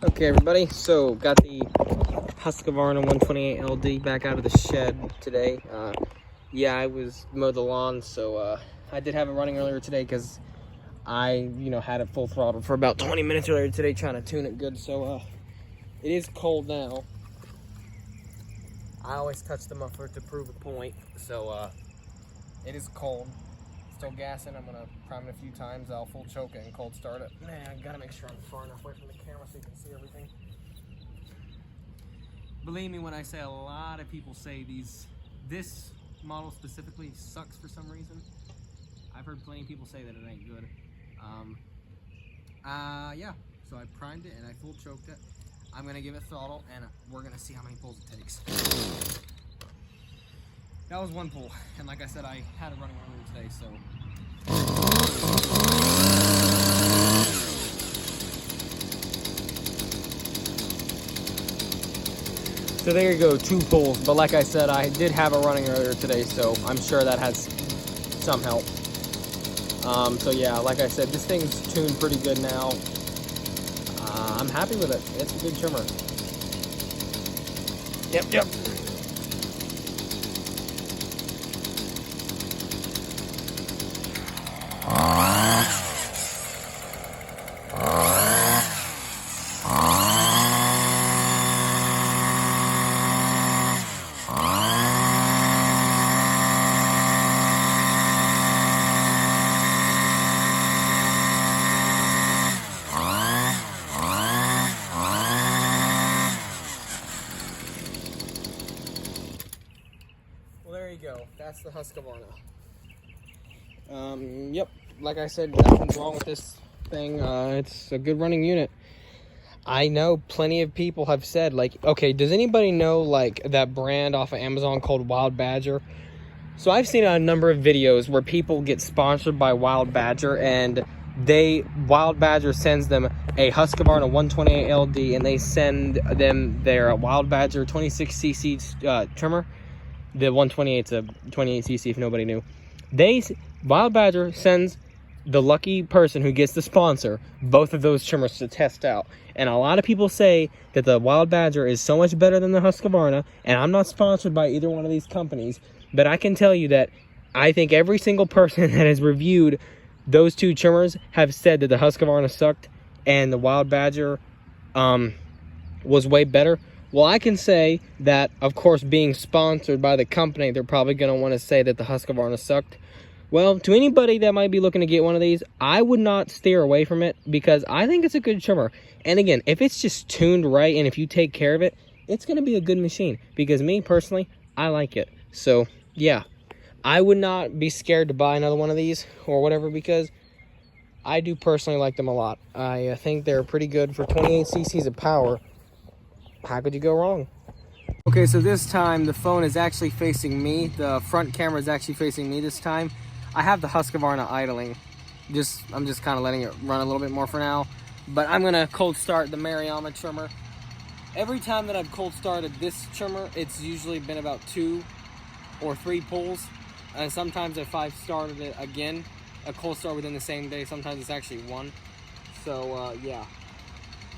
Okay, everybody, so got the Husqvarna 128 LD back out of the shed today. Yeah, I was mowed the lawn, so I did have it running earlier today because I, had it full throttle for about 20 minutes earlier today trying to tune it good. So it is cold now. I always touch the muffler to prove a point, so it is cold. Still gassing. I'm gonna prime it a few times. I'll full choke it and cold start it. Man, I gotta make sure I'm far enough away from the camera so you can see everything. Believe me when I say a lot of people say this model specifically sucks for some reason. I've heard plenty of people say that it ain't good. Yeah, so I primed it and I full choked it. I'm gonna give it throttle and we're gonna see how many pulls it takes. That was one pull, and like I said, I had it running earlier today, so. So there you go, 2 pulls, but like I said, I did have it running earlier today, so I'm sure that has some help. So yeah, like I said, this thing's tuned pretty good now. I'm happy with it. It's a good trimmer. Yep. Well, there you go. That's the Husqvarna. Yep. Like I said, nothing's wrong with this thing. It's a good running unit. I know plenty of people have said, like, okay, does anybody know, like, that brand off of Amazon called Wild Badger? So I've seen a number of videos where people get sponsored by Wild Badger, and Wild Badger sends them a Husqvarna 128 LD, and they send them their Wild Badger 26cc trimmer. The 128's a 28cc if nobody knew. Wild Badger sends the lucky person who gets the sponsor both of those trimmers to test out. And a lot of people say that the Wild Badger is so much better than the Husqvarna, and I'm not sponsored by either one of these companies, but I can tell you that I think every single person that has reviewed those 2 trimmers have said that the Husqvarna sucked and the Wild Badger was way better. Well, I can say that, of course, being sponsored by the company, they're probably going to want to say that the Husqvarna sucked. Well, to anybody that might be looking to get one of these, I would not steer away from it because I think it's a good trimmer. And again, if it's just tuned right and if you take care of it, it's going to be a good machine. Because me, personally, I like it. So, yeah, I would not be scared to buy another one of these or whatever because I do personally like them a lot. I think they're pretty good for 28 cc's of power. How could you go wrong? Okay, so this time the phone is actually facing me. The front camera is actually facing me this time. I have the Husqvarna idling. I'm just kind of letting it run a little bit more for now. But I'm gonna cold start the Maruyama trimmer. Every time that I've cold started this trimmer, it's usually been about 2 or 3 pulls. And sometimes if I've started it again, a cold start within the same day, sometimes it's actually 1. So yeah,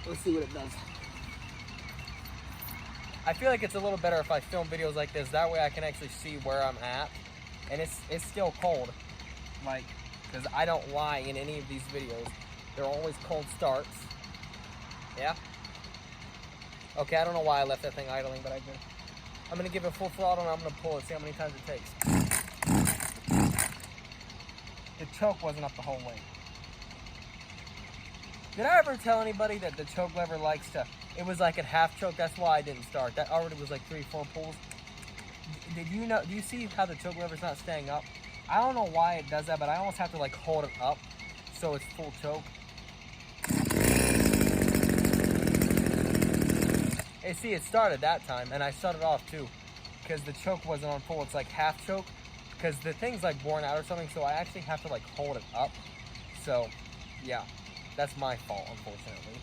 let's see what it does. I feel like it's a little better if I film videos like this. That way I can actually see where I'm at. And it's still cold. Like, because I don't lie in any of these videos. They're always cold starts. Yeah? Okay, I don't know why I left that thing idling, but I did. I'm going to give it full throttle and I'm going to pull it, see how many times it takes. The choke wasn't up the whole way. Did I ever tell anybody that the choke lever likes to... It was like a half choke. That's why I didn't start. That already was like 3-4 pulls. Do you see how the choke lever's not staying up? I don't know why it does that, but I almost have to like hold it up so it's full choke. Hey, see, it started that time, and I shut it off too, because the choke wasn't on full. It's like half choke, because the thing's like worn out or something. So I actually have to like hold it up. So, yeah, that's my fault, unfortunately.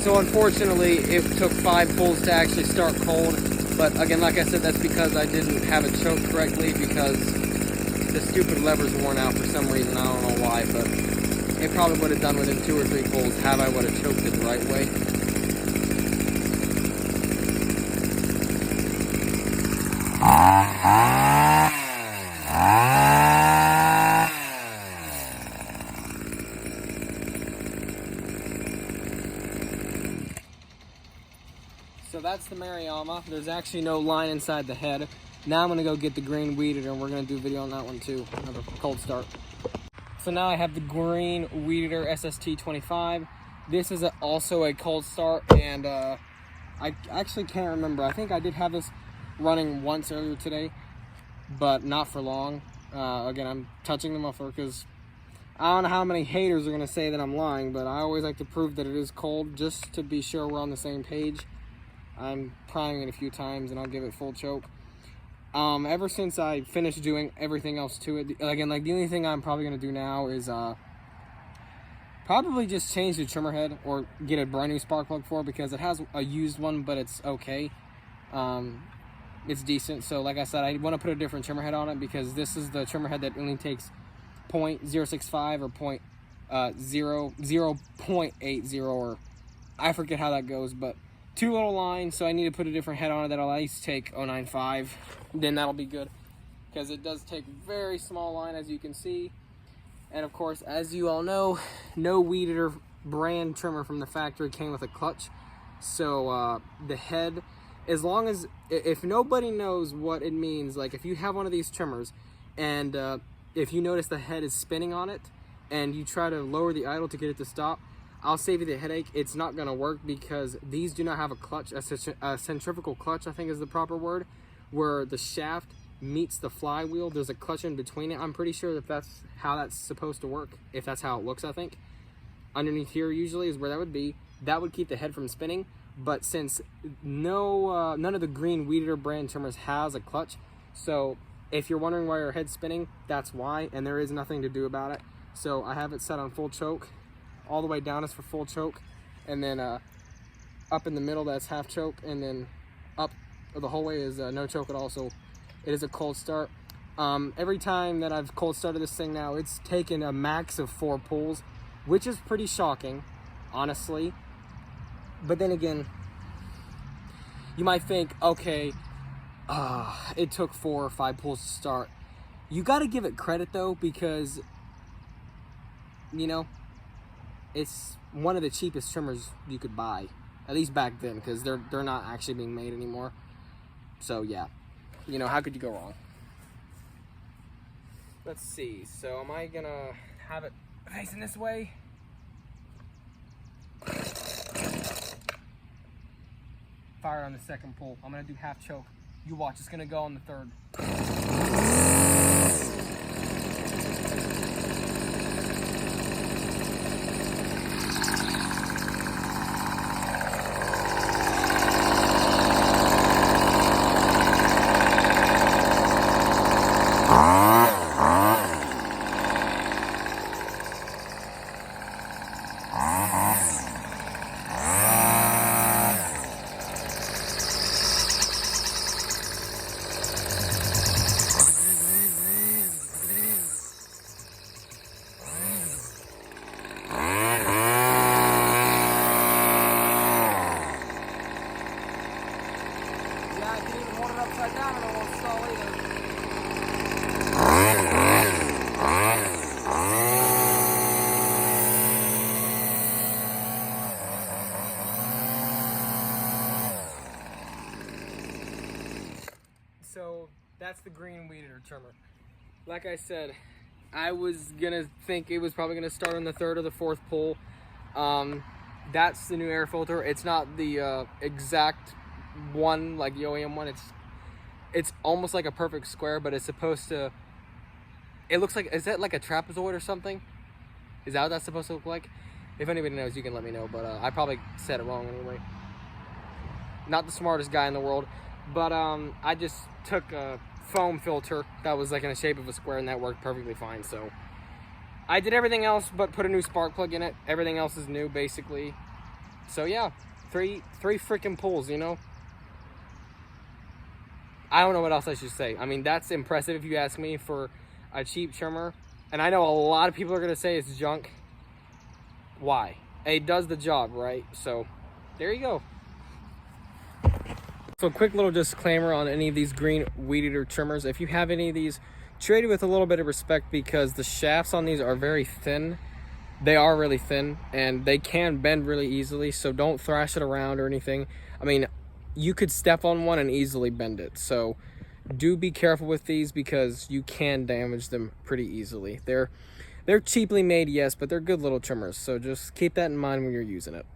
So unfortunately, it took 5 pulls to actually start cold. But again, like I said, that's because I didn't have it choked correctly, because the stupid lever's worn out for some reason. I don't know why, but it probably would have done within 2 or 3 pulls had I would have choked it the right way. So that's the Maruyama. There's actually no line inside the head. Now I'm gonna go get the green WeedEater, and we're gonna do a video on that one too. Have a cold start. So now I have the green WeedEater SST25. This is also a cold start, and I actually can't remember. I think I did have this running once earlier today, but not for long. Again, I'm touching the muffler because I don't know how many haters are gonna say that I'm lying, but I always like to prove that it is cold just to be sure we're on the same page. I'm priming it a few times and I'll give it full choke. Ever since I finished doing everything else to it, again, like the only thing I'm probably going to do now is probably just change the trimmer head or get a brand new spark plug for it, because it has a used one, but it's okay. It's decent. So like I said, I want to put a different trimmer head on it, because this is the trimmer head that only takes 0.065 or 0.80, or I forget how that goes, but 2 little lines, so I need to put a different head on it that'll at least take 0.95. Then that'll be good, because it does take very small line, as you can see. And of course, as you all know, no WeedEater brand trimmer from the factory came with a clutch. So the head, as long as, if nobody knows what it means, like if you have one of these trimmers and if you notice the head is spinning on it and you try to lower the idle to get it to stop, I'll save you the headache. It's not going to work, because these do not have a clutch, a centrifugal clutch, I think is the proper word, where the shaft meets the flywheel. There's a clutch in between it. I'm pretty sure that that's how that's supposed to work, if that's how it looks, I think. Underneath here usually is where that would be. That would keep the head from spinning, but since none of the green WeedEater brand trimmers has a clutch, so if you're wondering why your head's spinning, that's why, and there is nothing to do about it. So I have it set on full choke. All the way down is for full choke, and then up in the middle that's half choke, and then up the whole way is no choke at all. So it is a cold start. Every time that I've cold started this thing now, it's taken a max of 4 pulls, which is pretty shocking, honestly. But then again, you might think, okay, it took 4 or 5 pulls to start. You got to give it credit though, because you know, it's one of the cheapest trimmers you could buy, at least back then, because they're not actually being made anymore. So yeah, you know, how could you go wrong? Let's see. So am I gonna have it facing this way? Fire on the second pull. I'm gonna do half choke. You watch. It's gonna go on the third. So that's the green WeedEater trimmer. Like I said, I was gonna think it was probably gonna start on the 3rd or the 4th pull. That's the new air filter. It's not the exact one like the OEM one. It's almost like a perfect square, but it's supposed to, it looks like, is that like a trapezoid or something? Is that what that's supposed to look like? If anybody knows, you can let me know, but I probably said it wrong anyway. Not the smartest guy in the world, but I just took a foam filter that was like in the shape of a square, and that worked perfectly fine. So I did everything else but put a new spark plug in it. Everything else is new basically. So yeah, three freaking pulls, you know. I don't know what else I should say. I mean, that's impressive if you ask me for a cheap trimmer. And I know a lot of people are gonna say it's junk. Why? It does the job, right? So there you go. So quick little disclaimer on any of these green WeedEater trimmers. If you have any of these, treat it with a little bit of respect, because the shafts on these are very thin. They are really thin and they can bend really easily, so don't thrash it around or anything. I mean, you could step on one and easily bend it. So do be careful with these, because you can damage them pretty easily. They're cheaply made, yes, but they're good little trimmers. So just keep that in mind when you're using it.